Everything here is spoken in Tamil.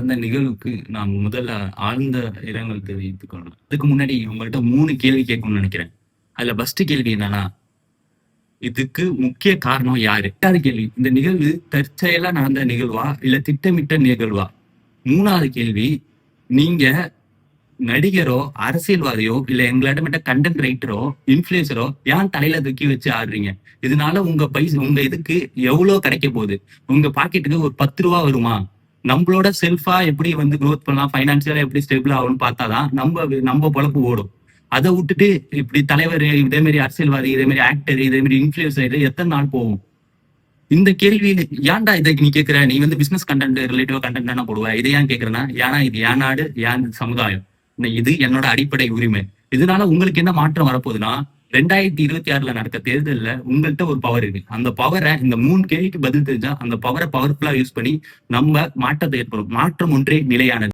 நடந்த நிகழ்வுக்கு நான் முதல்ல ஆழ்ந்த இரங்கல் தெரிவித்துக் கொள்றேன். அதுக்கு முன்னாடி உங்கள்ட்ட 3 கேள்வி கேட்கணும்னு நெனைக்கிறேன். அதுல ஃபர்ஸ்ட் கேள்வி என்னன்னா, இதுக்கு முக்கிய காரணம் யாரு? 2வது கேள்வி, இந்த நிகழ்வு தற்செயலா நடந்த நிகழ்வா? இல்ல திட்டமிட்ட நிகழ்வா? 3வது கேள்வி, நீங்க நடிகரோ, அரசியல்வாதியோ, இல்ல எங்களாட்டமட்ட கன்டென்ட் ரைட்டரோ, இன்ஃப்ளூயன்சரோ ஏன் தலையில தூக்கி வச்சு ஆடுறீங்க? இதனால உங்க இதுக்கு எவ்வளோ கிடைக்க போகுது? உங்க பாக்கெட்டுக்கு ஒரு ரூ. 10 வருமா? நம்மளோட செல்ஃபா எப்படி வந்து குரோத் பண்ணலாம், ஃபைனான்சியலா எப்படி ஸ்டேபிள் ஆகும்னு பார்த்தாதான் நம்ம பொழப்பு ஓடும். அதை விட்டுட்டு இப்படி தலைவர், இதே மாதிரி அரசியல்வாதி, இதே மாதிரி ஆக்டர், இதே மாதிரி இன்ஃப்ளூயன்சர் எத்தனை நாள் போகும்? இந்த கேள்வி ஏன்டா இதை நீ கேட்கிற? நீ வந்து பிசினஸ் கண்டென்ட் ரிலேட்டிவா கண்டென்ட் தானே போடுவ. இதை ஏன் கேட்கறேன்னா, ஏன்னா இது என் நாடு, என் சமுதாயம், இது என்னோட அடிப்படை உரிமை. இதனால உங்களுக்கு என்ன மாற்றம் வரப்போகுதுன்னா, 2026 நடக்க தேர்தல்ல உங்கள்கிட்ட ஒரு பவர் இருக்கு. அந்த பவரை இந்த 3 கேள்விக்கு பதில் தெரிஞ்சா அந்த பவரை பவர்ஃபுல்லா யூஸ் பண்ணி நம்ம மாற்றத்தை ஏற்படும். மாற்றம் ஒன்றே நிலையானது.